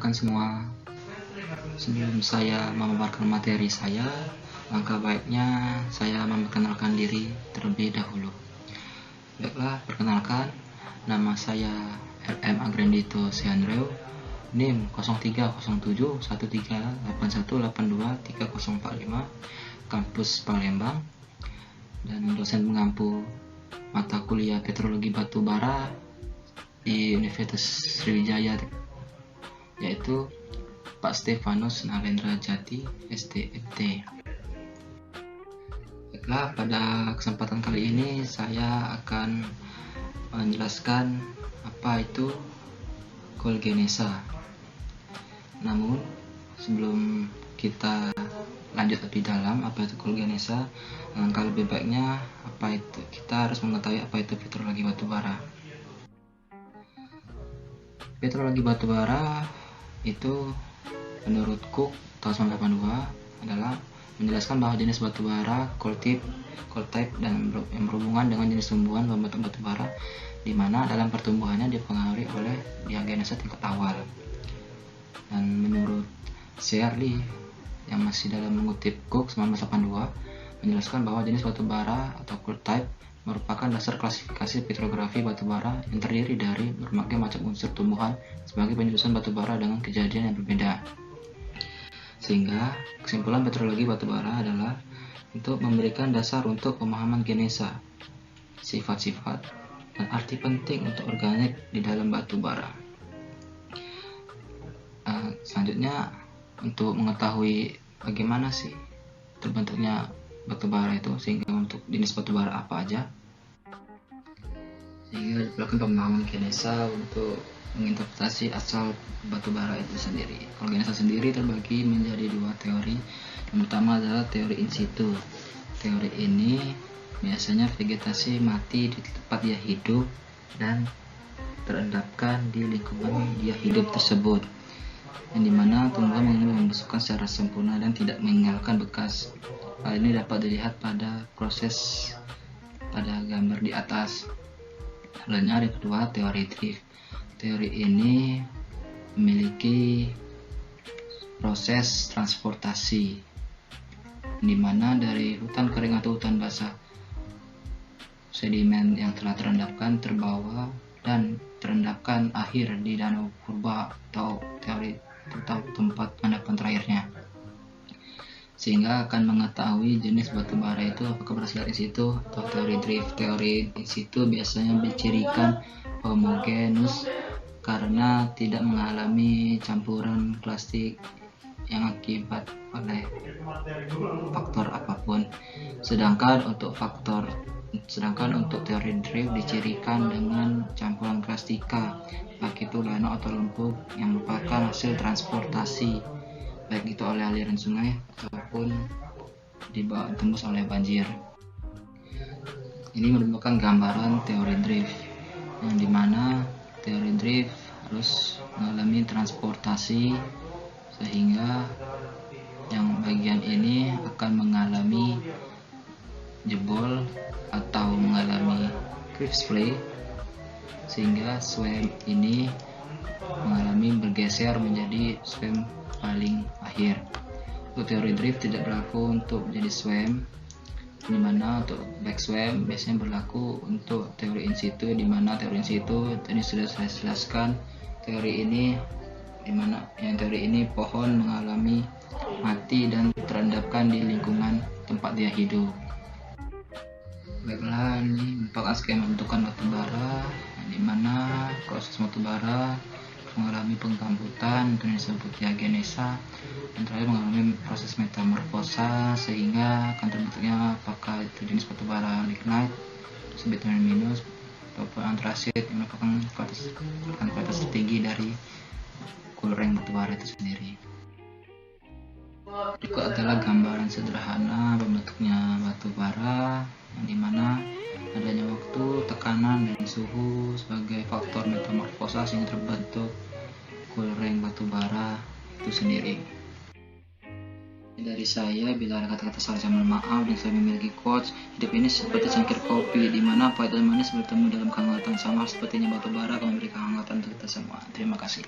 Perkenalkan semua, sebelum saya memaparkan materi saya, langkah baiknya saya memperkenalkan diri terlebih dahulu. Baiklah, perkenalkan, nama saya RM Agrandito Seandreu, NIM 03071381823045, kampus Palembang, dan dosen pengampu mata kuliah Petrologi Batubara di Universitas Sriwijaya, yaitu Pak Stefanus Nalendra Jati, STMT. Baiklah, pada kesempatan kali ini saya akan menjelaskan apa itu kolgenesa. Namun sebelum kita lanjut lebih dalam apa itu kolgenesa, langkah lebih baiknya kita harus mengetahui apa itu petrologi batubara. Petrologi batubara itu menurut Cook tahun 1982 adalah menjelaskan bahwa jenis batubara coal type dan yang berhubungan dengan jenis tumbuhan pembentuk batubara, di mana dalam pertumbuhannya dipengaruhi oleh diagenesa tingkat awal. Dan menurut Shirley yang masih dalam mengutip Cook 1982 menjelaskan bahwa jenis batubara atau coal type merupakan dasar klasifikasi petrografi batubara yang terdiri dari berbagai macam unsur tumbuhan sebagai penyusunan batubara dengan kejadian yang berbeda. Sehingga kesimpulan petrologi batubara adalah untuk memberikan dasar untuk pemahaman genesa, sifat-sifat, dan arti penting untuk organik di dalam batubara. Selanjutnya, untuk mengetahui bagaimana sih terbentuknya batubara itu, sehingga untuk jenis batubara apa aja, sehingga diperlukan pemahaman genesa untuk menginterpretasi asal batubara itu sendiri. Kalau genesa sendiri terbagi menjadi dua teori. Yang pertama adalah teori in situ. Teori ini biasanya vegetasi mati di tempat dia hidup dan terendapkan di lingkungan dia hidup tersebut, yang dimana tumbuhan mengalami pembusukan secara sempurna dan tidak meninggalkan bekas. Hal ini dapat dilihat pada proses pada gambar di atas. Lainnya yang kedua, teori drift. Teori ini memiliki proses transportasi, di mana dari hutan kering atau hutan basah sedimen yang telah terendapkan terbawa dan terendapkan akhir di danau purba atau tempat endapan terakhirnya, sehingga akan mengetahui jenis batubara itu apakah berasal dari situ atau teori drift. Teori in situ biasanya dicirikan homogenus karena tidak mengalami campuran plastik yang akibat oleh faktor apapun. Sedangkan untuk teori drift dicirikan dengan campuran plastika, baik itu lano atau lumpur yang merupakan hasil transportasi, baik itu oleh aliran sungai ataupun ditembus oleh banjir. Ini merupakan gambaran teori drift, yang dimana teori drift harus mengalami transportasi, sehingga yang bagian ini akan mengalami jebol atau mengalami creep spray, sehingga swam ini mengalami bergeser menjadi swam paling akhir. Untuk teori drift tidak berlaku untuk jenis swam, dimana untuk back swam biasanya berlaku untuk teori in situ, dimana teori in situ tadi sudah saya jelaskan. Teori ini dimana yang teori ini pohon mengalami mati dan terendapkan di lingkungan tempat dia hidup. Baiklah, ini merupakan skema bentukan batubara, dimana proses batubara mengalami penggambutan, itu disebut diagenesa, dan terakhir mengalami proses metamorfosa sehingga akan terbentuknya apakah itu jenis batubara lignite, bitumen minus, ataupun antrasit yang merupakan kualitas tertinggi dari kulreng batubara itu sendiri. Berikut adalah gambaran sederhana pembentuknya batubara, yang dimana adanya waktu, tekanan, dan suhu sebagai faktor metamorfosa sehingga terbentuk kulreng batubara itu sendiri. Dari saya, bila ada kata-kata salah saya mohon maaf, dan saya memiliki quotes, hidup ini seperti cangkir kopi, di mana pahit dan manis bertemu dalam kehangatan sama sepertinya batubara akan memberi kehangatan untuk kita semua. Terima kasih.